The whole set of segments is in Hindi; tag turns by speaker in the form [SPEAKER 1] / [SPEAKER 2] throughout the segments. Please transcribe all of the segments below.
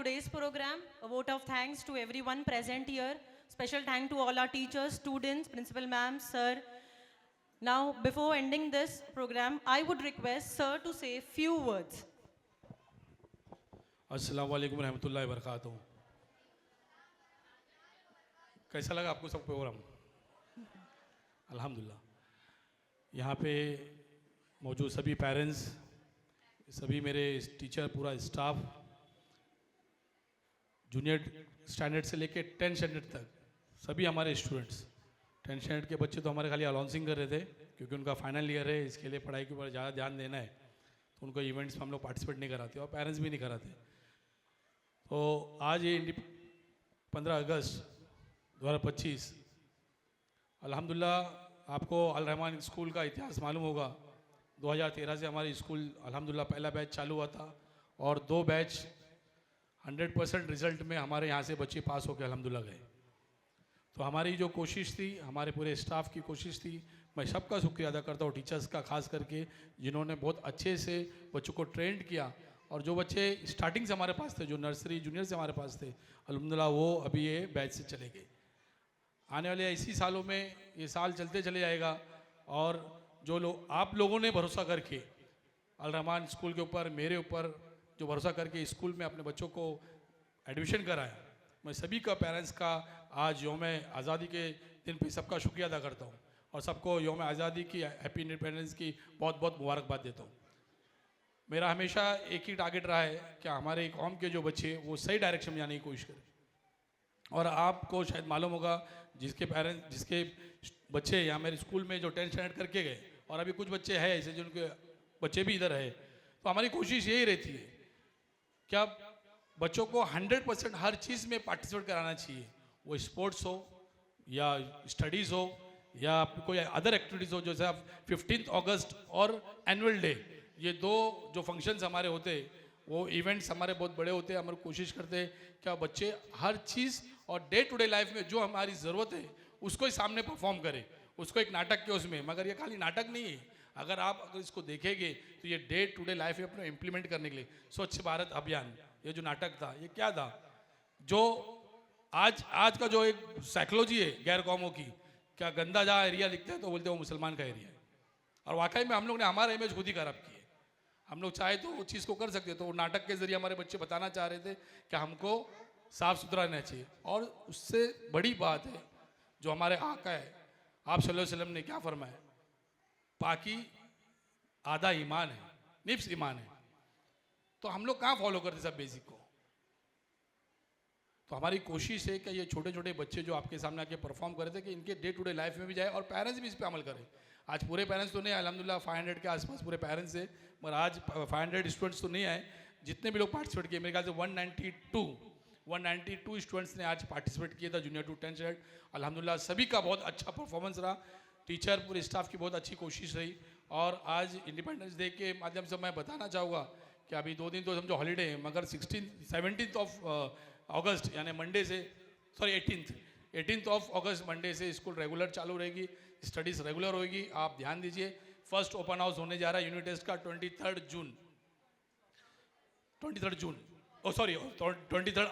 [SPEAKER 1] today's program. A vote of thanks to everyone present here. Special thank to all our teachers, students, principal ma'am, sir. Now, before ending this program, I would request sir to say few words.
[SPEAKER 2] अस्सलाम वालेकुम रहमतुल्लाहि वबरकातुहू। कैसा लगा आपको सब प्रोग्राम? अल्हम्दुलिल्लाह। यहाँ पे मौजूद सभी पेरेंट्स, सभी मेरे टीचर, पूरा स्टाफ, जूनियर स्टैंडर्ड से लेके 10 स्टैंडर्ड तक सभी हमारे स्टूडेंट्स। 10 स्टैंडर्ड के बच्चे तो हमारे खाली अनाउंसिंग कर रहे थे क्योंकि उनका फाइनल ईयर है, इसके लिए पढ़ाई के ऊपर ज़्यादा ध्यान देना है, तो उनको इवेंट्स में हम लोग पार्टिसिपेट नहीं कराते और पेरेंट्स भी नहीं कराते। तो आज ये 15 अगस्त 2025 अल्हम्दुलिल्लाह, आपको अल रहमान स्कूल का इतिहास मालूम होगा। 2013 से हमारी स्कूल अल्हम्दुलिल्लाह पहला बैच चालू हुआ था और 2 बैच 100% रिज़ल्ट में हमारे यहाँ से बच्चे पास होकर अल्हम्दुलिल्लाह गए। तो हमारी जो कोशिश थी, हमारे पूरे स्टाफ की कोशिश थी, मैं सबका शुक्रिया अदा करता हूँ, टीचर्स का खास करके, जिन्होंने बहुत अच्छे से बच्चों को ट्रेंड किया। और जो बच्चे स्टार्टिंग से हमारे पास थे, जो नर्सरी जूनियर से हमारे पास थे, अल्हम्दुलिल्लाह वो अभी ये बैच से चले गए। आने वाले इसी सालों में ये साल चलते चले जाएगा और जो लोग आप लोगों ने भरोसा करके अल रहमान स्कूल के ऊपर, मेरे ऊपर जो भरोसा करके स्कूल में अपने बच्चों को एडमिशन कराया, मैं सभी का पेरेंट्स का आज यौम आज़ादी के दिन पे सबका शुक्रिया अदा करता हूँ और सबको यौम आज़ादी की, हैप्पी इंडिपेंडेंस की बहुत बहुत मुबारकबाद देता हूँ। मेरा हमेशा एक ही टारगेट रहा है कि हमारे कौम के जो बच्चे वो सही डायरेक्शन में जाने की कोशिश करें। और आपको शायद मालूम होगा, जिसके पेरेंट्स, जिसके बच्चे यहाँ मेरे स्कूल में जो 10 स्टैंडर्ड करके गए और अभी कुछ बच्चे हैं ऐसे जिनके बच्चे भी इधर है, तो हमारी कोशिश यही रहती है क्या बच्चों को 100% हर चीज़ में पार्टिसिपेट कराना चाहिए, वो स्पोर्ट्स हो या स्टडीज़ हो या कोई अदर एक्टिविटीज़ हो। जैसे आप 15 अगस्त और एनुअल डे, ये 2 जो फंक्शंस हमारे होते, वो इवेंट्स हमारे बहुत बड़े होते हैं। हम कोशिश करते हैं क्या बच्चे हर चीज़ और डे टू डे लाइफ में जो हमारी ज़रूरत है उसको ही सामने परफॉर्म करें, उसको एक नाटक के उसमें। मगर ये खाली नाटक नहीं है, अगर इसको देखेंगे तो ये डे टू डे लाइफ में अपने इम्प्लीमेंट करने के लिए स्वच्छ भारत अभियान, ये जो नाटक था, ये क्या था, जो आज का जो एक साइकोलॉजी है गैर कौमों की, क्या गंदा जहाँ एरिया दिखता है तो बोलते हैं वो मुसलमान का एरिया है। और वाकई में हम लोग ने हमारा इमेज खुद ही खराब की है। हम लोग चाहे तो वो चीज़ को कर सकते, तो वो नाटक के जरिए हमारे बच्चे बताना चाह रहे थे कि हमको साफ़ सुथरा रहना चाहिए। और उससे बड़ी बात है जो हमारे आका है, आप सल्लल्लाहु अलैहि वसल्लम ने क्या फरमाया, पाकी आधा ईमान है, निफ्स ईमान है। तो हम लोग कहाँ फॉलो करते सब बेसिक को? तो हमारी कोशिश है कि ये छोटे छोटे बच्चे जो आपके सामने आके परफॉर्म कर रहे थे कि इनके डे टू डे लाइफ में भी जाए और पेरेंट्स भी इस पर अमल करें। आज पूरे पेरेंट्स तो नहीं, अल्हम्दुलिल्लाह 500 के आसपास पूरे पेरेंट्स है, मगर आज 500 स्टूडेंट्स तो नहीं आए। जितने भी लोग पार्टिसिपेट किए, मेरे ख्याल से 192 स्टूडेंट्स ने आज पार्टिसिपेट किया था जूनियर टू 10 स्टैंडर्ड। अल्हम्दुलिल्लाह सभी का बहुत अच्छा परफॉर्मेंस रहा, टीचर पूरे स्टाफ की बहुत अच्छी कोशिश रही। और आज इंडिपेंडेंस डे के माध्यम से मैं बताना चाहूँगा कि अभी 2 दिन तो समझो हॉलीडे है, मगर 17th ऑफ अगस्त यानी मंडे से, sorry 18th of August Monday से स्कूल रेगुलर चालू रहेगी, स्टडीज़ रेगुलर होगी। आप ध्यान दीजिए, फर्स्ट ओपन हाउस होने जा रहा है यूनिट टेस्ट का 23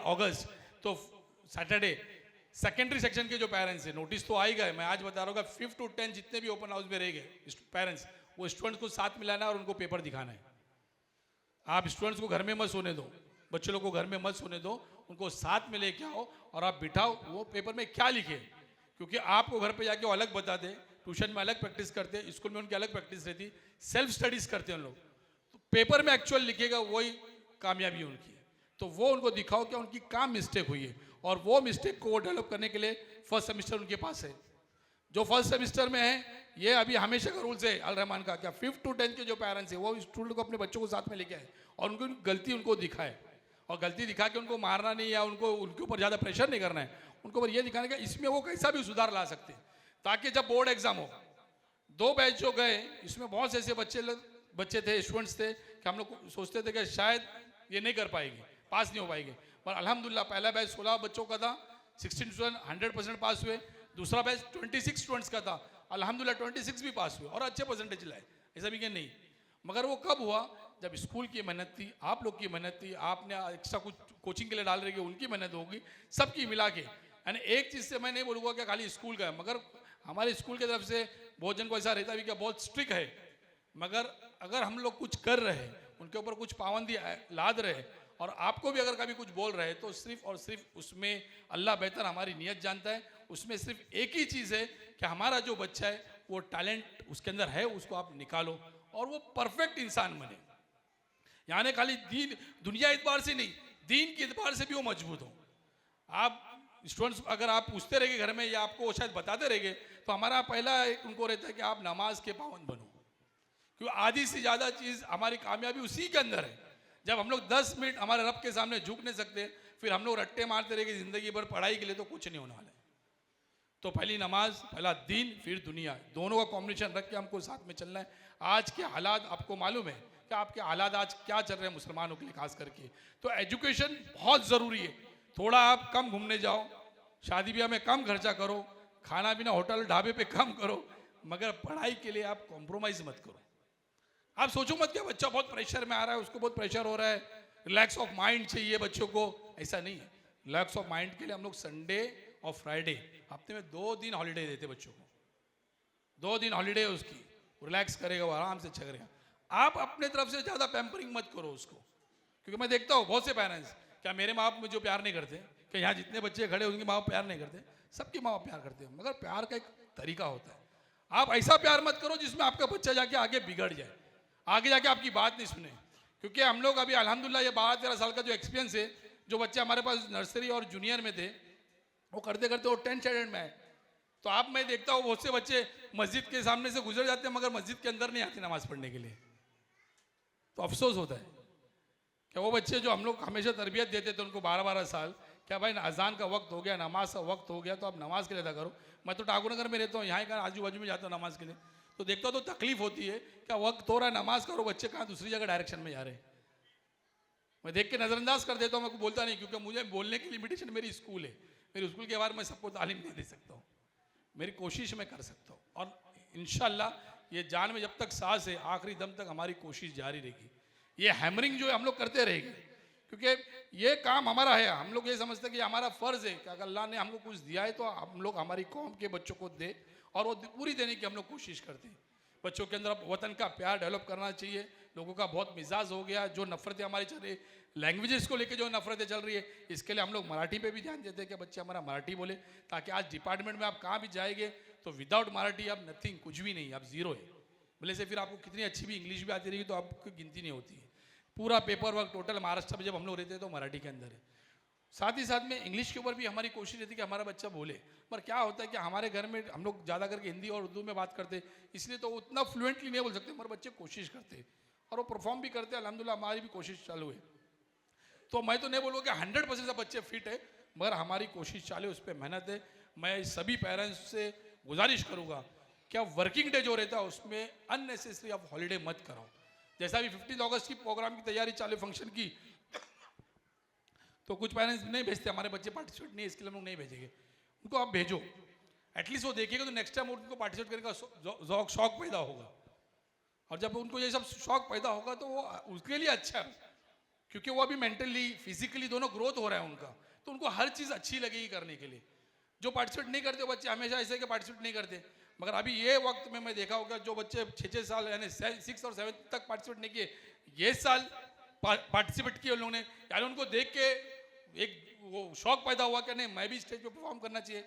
[SPEAKER 2] अगस्त, तो सैटरडे। सेकेंडरी सेक्शन के जो पेरेंट्स हैं, नोटिस तो आ ही गए, मैं आज बता रहा हूँ 5 to 10 जितने भी ओपन हाउस में रह गए पेरेंट्स, वो स्टूडेंट्स को साथ मिलाना है और उनको पेपर दिखाना है। आप स्टूडेंट्स को घर में मत सोने दो, बच्चे लोग को घर में मत सोने दो, उनको साथ में लेके आओ और आप बिठाओ वो पेपर में क्या लिखे, क्योंकि आपको घर पे जाके वो अलग बताते, ट्यूशन में अलग प्रैक्टिस करते, स्कूल में उनकी अलग प्रैक्टिस रहती, सेल्फ स्टडीज करते हैं उन लोग, तो पेपर में एक्चुअल लिखेगा वही कामयाबी उनकी। तो वो उनको दिखाओ कि उनकी कहाँ मिस्टेक हुई है और वो मिस्टेक को वो डेवलप करने के लिए फर्स्ट सेमिस्टर उनके पास है। जो फर्स्ट सेमिस्टर में है, ये अभी हमेशा का रूल्स है अल रहमान का, क्या 5 to 10 के जो पेरेंट्स है वो स्टूडेंट को अपने बच्चों को साथ में लेके आए और उनको गलती उनको दिखाए, और गलती दिखा के उनको मारना नहीं या उनको उनके ऊपर ज़्यादा प्रेशर नहीं करना है, उनको ऊपर ये दिखाना कि इसमें वो कैसा भी सुधार ला सकते हैं, ताकि जब बोर्ड एग्जाम हो, 2 बैच जो गए इसमें बहुत से ऐसे बच्चे थे, स्टूडेंट्स थे कि हम लोग सोचते थे कि शायद ये नहीं कर पाएंगे, पास नहीं हो पाएंगे, पर अल्हम्दुलिल्लाह पहला बैच 16 बच्चों का था, 16 स्टूडेंट 100% पास हुए। दूसरा बैच 26 स्टूडेंट्स का था, अल्हम्दुलिल्लाह 26 भी पास हुए और अच्छे परसेंटेज लाए, ऐसा भी कि नहीं। मगर वो कब हुआ जब स्कूल की मेहनत थी, आप लोग की मेहनत थी, आपने एक्स्ट्रा कुछ कोचिंग के लिए डाल रहे उनकी मेहनत होगी, सबकी मिला के, यानी एक चीज़ से मैं नहीं बोलूँगा कि खाली स्कूल का है, मगर हमारे स्कूल की तरफ से बहुत जन को ऐसा रहता भी कि बहुत स्ट्रिक्ट है, मगर अगर हम लोग कुछ कर रहे हैं, उनके ऊपर कुछ पाबंदी लाद रहे, और आपको भी अगर कभी कुछ बोल रहे हैं, तो सिर्फ और सिर्फ उसमें अल्लाह बेहतर हमारी नीयत जानता है, उसमें सिर्फ एक ही चीज़ है कि हमारा जो बच्चा है वो टैलेंट उसके अंदर है, उसको आप निकालो और वो परफेक्ट इंसान बने। यानी खाली दीन दुनिया एतबार से नहीं, दीन के एतबार से भी वो मजबूत हो। आप स्टूडेंट्स अगर आप पूछते रहेंगे घर में या आपको शायद बताते रहेंगे, तो हमारा पहला उनको रहता है कि आप नमाज के पाबंद बनो, क्योंकि आधी से ज़्यादा चीज़ हमारी कामयाबी उसी के अंदर है। जब हम लोग 10 मिनट हमारे रब के सामने झुक नहीं सकते, फिर हम लोग रट्टे मारते रहेंगे ज़िंदगी भर पढ़ाई के लिए, तो कुछ नहीं होने वाला है। तो पहली नमाज, पहला दीन, फिर दुनिया, दोनों का कॉम्बिनेशन रख के हमको साथ में चलना है। आज के हालात आपको मालूम है कि आपके हालात आज क्या चल रहे हैं मुसलमानों के लिए खास करके, तो एजुकेशन बहुत ज़रूरी है। थोड़ा आप कम घूमने जाओ, शादी ब्याह में कम खर्चा करो, खाना पीना होटल ढाबे पे कम करो, मगर पढ़ाई के लिए आप कॉम्प्रोमाइज़ मत करो। आप सोचो मत कि बच्चा बहुत प्रेशर में आ रहा है, उसको बहुत प्रेशर हो रहा है, रिलैक्स ऑफ माइंड चाहिए बच्चों को, ऐसा नहीं है। रिलैक्स ऑफ माइंड के लिए हम लोग संडे और फ्राइडे हफ्ते में 2 दिन हॉलीडे देते बच्चों को, 2 दिन हॉलीडे उसकी, रिलैक्स करेगा, वो आराम से करेगा। आप अपने तरफ से ज़्यादा पैम्परिंग मत करो उसको, क्योंकि मैं देखता हूँ बहुत से पेरेंट्स, क्या मेरे माँ बाप मुझे प्यार नहीं करते, कि यहाँ जितने बच्चे खड़े उनके माँ बाप प्यार नहीं करते, सबके माँ बाप प्यार करते हैं, मगर प्यार का एक तरीका होता है। आप ऐसा प्यार मत करो जिसमें आपका बच्चा जाके आगे बिगड़ जाए, आगे जाके आपकी बात नहीं सुने। क्योंकि हम लोग अभी अल्हम्दुलिल्लाह ये 12-13 साल का जो एक्सपीरियंस है, जो बच्चे हमारे पास नर्सरी और जूनियर में थे, वो करते करते वो 10th स्टैंडर्ड में आए, तो आप मैं देखता हूँ बहुत से बच्चे मस्जिद के सामने से गुजर जाते हैं, मगर मस्जिद के अंदर नहीं आते नमाज पढ़ने के लिए। तो अफसोस होता है कि वो बच्चे जो हम लोग हमेशा तरबियत देते थे उनको 12-12 साल, क्या भाई अजान का वक्त हो गया, नमाज का वक्त हो गया, तो आप नमाज के लिए अदा करो। मैं तो ठाकुर नगर में रहता हूँ, यहाँ का आजू बाजू में जाता हूँ नमाज के लिए, तो देखता हूँ तो तकलीफ होती है, क्या वक्त हो रहा है नमाज करो, बच्चे कहाँ दूसरी जगह डायरेक्शन में जा रहे हैं। मैं देख के नज़रअंदाज कर देता हूँ, मैं बोलता नहीं, क्योंकि मुझे बोलने की लिमिटेशन मेरी स्कूल है, मेरी स्कूल के बारे में सबको तालीम नहीं दे सकता हूँ, मेरी कोशिश मैं कर सकता हूँ, और इंशाल्लाह ये जान में जब तक सांस है आखिरी दम तक हमारी कोशिश जारी रहेगी। ये हैमरिंग जो है हम लोग करते रहेंगे, क्योंकि ये काम हमारा है। हम लोग ये समझते हैं कि हमारा फ़र्ज़ है कि अगर अल्लाह ने हमको कुछ दिया है तो हम लोग हमारी कौम के बच्चों को दे, और वो पूरी देने की हम लोग कोशिश करते हैं। बच्चों के अंदर वतन का प्यार डेवलप करना चाहिए। लोगों का बहुत मिजाज हो गया, जो नफ़रतें हमारी चल रही, लैंग्वेजेस को लेके जो नफ़रतें चल रही है, इसके लिए हम लोग मराठी पे भी ध्यान देते हैं कि बच्चे हमारा मराठी बोले, ताकि आज डिपार्टमेंट में आप कहाँ भी जाएंगे तो विदाउट मराठी आप नथिंग, कुछ भी नहीं, आप ज़ीरो है। बोले से फिर आपको कितनी अच्छी भी इंग्लिश भी आती रहेगी तो आपको गिनती नहीं होती है। पूरा पेपर वर्क टोटल महाराष्ट्र में जब हम लोग रहते हैं तो मराठी के अंदर है। साथ ही साथ में इंग्लिश के ऊपर भी हमारी कोशिश रहती है कि हमारा बच्चा बोले, पर क्या होता है कि हमारे घर में हम लोग ज़्यादा करके हिंदी और उर्दू में बात करते, इसलिए तो उतना फ्लुएंटली नहीं बोल सकते, मगर बच्चे कोशिश करते और वो परफॉर्म भी करते हैं। अल्हम्दुलिल्लाह हमारी भी कोशिश चालू है। तो मैं तो नहीं बोलूँगा कि 100% सब बच्चे फिट है, मगर हमारी कोशिश चालू है, उस पर मेहनत है। मैं सभी पेरेंट्स से गुजारिश करूँगा कि वर्किंग डे जो रहता है उसमें अननेसेसरी आप हॉलीडे मत कराओ। जैसा भी 15 अगस्त की प्रोग्राम की तैयारी चालू फंक्शन की, तो कुछ पेरेंट्स नहीं भेजते, हमारे बच्चे पार्टिसिपेट नहीं, इसके लिए हम लोग नहीं भेजेंगे। उनको आप भेजो, एटलीस्ट वो देखेगा तो नेक्स्ट टाइम उनको पार्टिसिपेट करने का शौक पैदा होगा, और जब उनको ये सब शौक पैदा होगा तो वो उसके लिए अच्छा है, क्योंकि वो अभी मेंटली फिजिकली दोनों ग्रोथ हो रहा है उनका, तो उनको हर चीज़ अच्छी लगेगी करने के लिए। जो पार्टिसिपेट नहीं करते बच्चे हमेशा ऐसे कि पार्टिसिपेट नहीं करते, मगर अभी ये वक्त में मैं देखा होगा जो बच्चे 6-6 साल यानी 6 और 7 तक पार्टिसिपेट नहीं किए, ये साल पार्टिसिपेट किए उन लोगों ने, यानी उनको देख के एक वो शौक पैदा हुआ कि नहीं मैं भी स्टेज पे परफॉर्म करना चाहिए।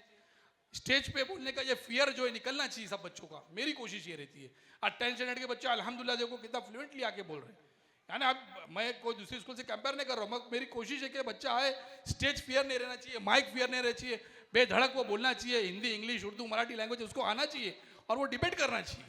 [SPEAKER 2] स्टेज पे बोलने का ये फियर जो है निकलना चाहिए सब बच्चों का, मेरी कोशिश ये रहती है। और 10th स्टैंडर्ड के बच्चे अल्हम्दुलिल्लाह देखो कितना फ्लुएंटली आके बोल रहे हैं, यानी अब मैं कोई दूसरी स्कूल से कंपेयर नहीं कर रहा हूँ, मगर मेरी कोशिश है कि बच्चा आए, स्टेज फियर नहीं रहना चाहिए, माइक फियर नहीं रहना चाहिए, बेधड़क वो बोलना चाहिए, हिंदी इंग्लिश उर्दू मराठी लैंग्वेज उसको आना चाहिए, और वो डिबेट करना चाहिए।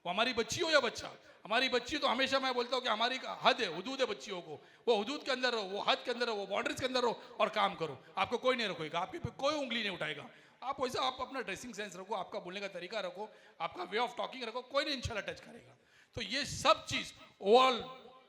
[SPEAKER 2] वो हमारी बच्ची हो या बच्चा, हमारी बच्ची तो हमेशा मैं बोलता हूँ कि हमारी हद है, हुदूद है बच्चियों को, वो हुदूद के अंदर रहो, वो हद के अंदर रहो, वो बाउंड्रीज के अंदर रहो और काम करो। आपको कोई नहीं रोकेगा, आपके पे कोई उंगली नहीं उठाएगा। आप वैसा आप अपना ड्रेसिंग सेंस रखो, आपका बोलने का तरीका रखो, आपका वे ऑफ टॉकिंग रखो, कोई नहीं इंशाल्लाह टच करेगा। तो ये सब चीज़ ओवरऑल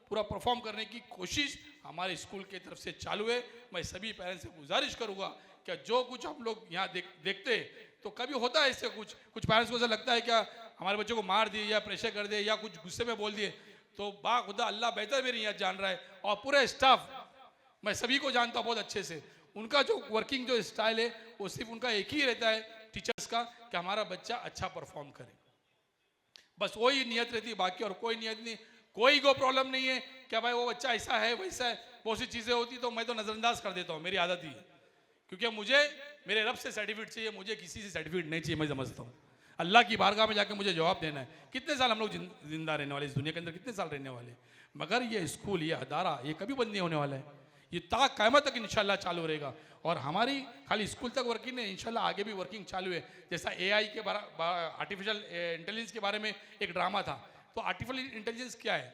[SPEAKER 2] पूरा परफॉर्म करने की कोशिश हमारे स्कूल की तरफ से चालू है। मैं सभी पेरेंट्स से गुजारिश करूँगा कि जो कुछ हम लोग यहाँ देखते तो कभी होता है इससे कुछ पेरेंट्स को ऐसा लगता है क्या हमारे बच्चों को मार दिए या प्रेशर कर दिए या कुछ गुस्से में बोल दिए, तो बाखुदा अल्लाह बेहतर मेरी नियत जान रहा है, और पूरा स्टाफ मैं सभी को जानता हूँ बहुत अच्छे से। उनका जो वर्किंग जो स्टाइल है वो सिर्फ उनका एक ही रहता है टीचर्स का, कि हमारा बच्चा अच्छा परफॉर्म करे, बस वही नियत रहती है, बाकी और कोई नियत नहीं, कोई को प्रॉब्लम नहीं है क्या भाई वो बच्चा ऐसा है वैसा है। बहुत सी चीज़ें होती तो मैं तो नज़रअंदाज कर देता हूँ, मेरी आदत ही है, क्योंकि मुझे मेरे रब से सर्टिफिकेट चाहिए, मुझे किसी से सर्टिफिकेट नहीं चाहिए। मैं समझता हूँ अल्लाह की बारगाह में जाके मुझे जवाब देना है, कितने साल हम लोग जिंदा रहने वाले, इस दुनिया के अंदर कितने साल रहने वाले, मगर ये स्कूल, ये अदारा, ये कभी बंद नहीं होने वाला है, ये ता क़यामत तक इंशाल्लाह चालू रहेगा। और हमारी खाली स्कूल तक वर्किंग है, इंशाल्लाह आगे भी वर्किंग चालू है। जैसा एआई के आर्टिफिशियल इंटेलिजेंस के बारे में एक ड्रामा था, तो आर्टिफिशियल इंटेलिजेंस क्या है,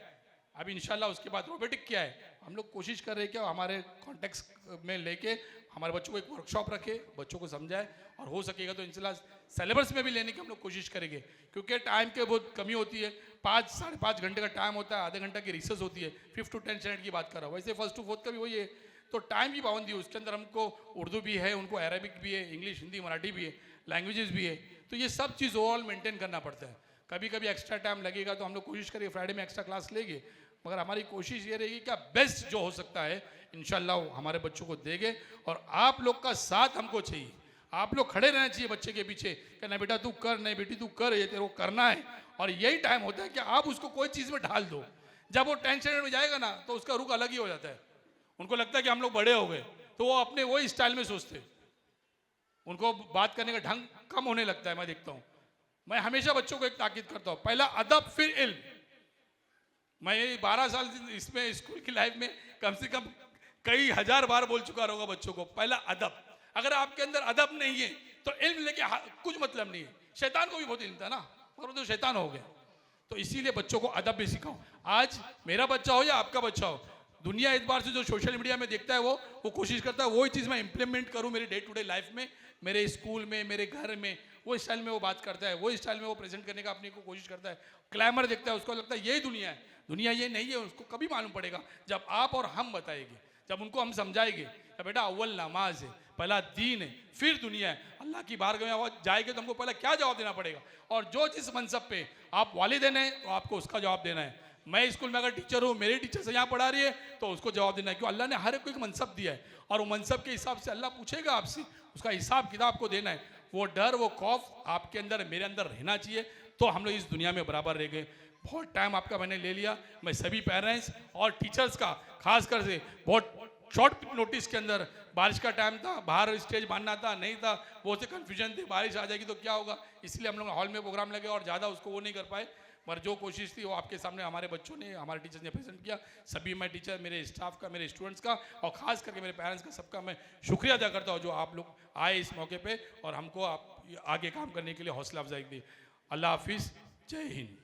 [SPEAKER 2] अभी इंशाल्लाह उसके बाद रोबोटिक क्या है, हम लोग कोशिश कर रहे हैं कि हमारे कॉन्टेक्स्ट में लेके हमारे बच्चों को एक वर्कशॉप रखे, बच्चों को समझाए, और हो सकेगा तो इंशाल्लाह सिलेबस में भी लेने की हम लोग कोशिश करेंगे, क्योंकि टाइम की बहुत कमी होती है। 5-5.5 घंटे का टाइम होता है, आधे घंटे की रिसर्च होती है, 5 to 10 स्टैंडर्ड की बात कर रहा हूँ, वैसे 1st to 4th का भी वही है। तो टाइम की पाबंदी है, उसके अंदर हमको उर्दू भी है, उनको अरबिक भी है, इंग्लिश, हिंदी, मराठी भी है, लैंग्वेजेस भी है, तो ये सब चीज़ ओवरऑल मेंटेन करना पड़ता है। कभी कभी एक्स्ट्रा टाइम लगेगा तो हम लोग कोशिश करेंगे फ्राइडे में एक्स्ट्रा क्लास लेंगे, मगर हमारी कोशिश ये रहेगी कि बेस्ट जो हो सकता है इंशाल्लाह हमारे बच्चों को देंगे, और आप लोग का साथ हमको चाहिए, आप लोग खड़े रहना चाहिए बच्चे के पीछे कि नहीं बेटा तू कर, नहीं बेटी तू कर, ये तेरे को करना है। और यही टाइम होता है कि आप उसको कोई चीज़ में ढाल दो, जब वो 10th स्टैंडर्ड में जाएगा ना तो उसका रुख अलग ही हो जाता है, उनको लगता है कि हम लोग बड़े हो गए, तो वो अपने वही स्टाइल में सोचते हैं, उनको बात करने का ढंग कम होने लगता है। मैं देखता हूँ, मैं हमेशा बच्चों को एक ताकीद करता हूँ, पहला अदब फिर इल्म। मैं 12 साल इसमें स्कूल की लाइफ में कम से कम कई हजार बार बोल चुका रहूँगा बच्चों को, पहला अदब, अगर आपके अंदर अदब नहीं है तो इल्म लेके कुछ मतलब नहीं है। शैतान को भी बहुत इल्म था ना, मगर तो शैतान हो गया, तो इसीलिए बच्चों को अदब भी सिखाओ। आज मेरा बच्चा हो या आपका बच्चा हो, दुनिया एतबार से जो सोशल मीडिया में देखता है वो कोशिश करता है वही चीज़ मैं इंप्लीमेंट करूँ मेरे डे टू डे लाइफ में, मेरे स्कूल में, मेरे घर में, वो स्टाइल में वो बात करता है, वो स्टाइल में वो प्रेजेंट करने का अपने को कोशिश करता है। ग्लैमर देखता है, उसको लगता है यही दुनिया है, दुनिया ये नहीं है। उसको कभी मालूम पड़ेगा जब आप और हम बताएंगे, जब उनको हम समझाएंगे कि बेटा अव्वल नमाज है, पहला दीन है, फिर दुनिया है। अल्लाह की बारगाह में आवाज जाएगी तो हमको पहले क्या जवाब देना पड़ेगा, और जो जिस मनसब पे आप वालिदैन हैं तो आपको उसका जवाब देना है। मैं स्कूल में अगर टीचर हूँ, मेरी टीचर से यहाँ पढ़ा रही है तो उसको जवाब देना है, क्यों अल्लाह ने हर एक को एक मनसब दिया है, और वो मनसब के हिसाब से अल्लाह पूछेगा आपसे, उसका हिसाब किताब को देना है। वो डर, वो खौफ आपके अंदर, मेरे अंदर रहना चाहिए, तो हम लोग इस दुनिया में बराबर रह गए। बहुत टाइम आपका मैंने ले लिया, मैं सभी पेरेंट्स और टीचर्स का खास कर से बहुत शॉर्ट नोटिस के अंदर, बारिश का टाइम था, बाहर स्टेज बांधना था, नहीं था, बहुत से कन्फ्यूजन थे, बारिश आ जाएगी तो क्या होगा, इसलिए हम लोग हॉल में प्रोग्राम लगे और ज़्यादा उसको वो नहीं कर पाए, पर जो कोशिश थी वो आपके सामने हमारे बच्चों ने, हमारे टीचर्स ने प्रेजेंट किया। सभी मैं टीचर, मेरे स्टाफ का, मेरे स्टूडेंट्स का, और ख़ास करके मेरे पेरेंट्स का, सबका मैं शुक्रिया अदा करता हूँ जो आप लोग आए इस मौके पे और हमको आप आगे काम करने के लिए हौसला अफजाई दी। अल्लाह हाफिज़, जय हिंद।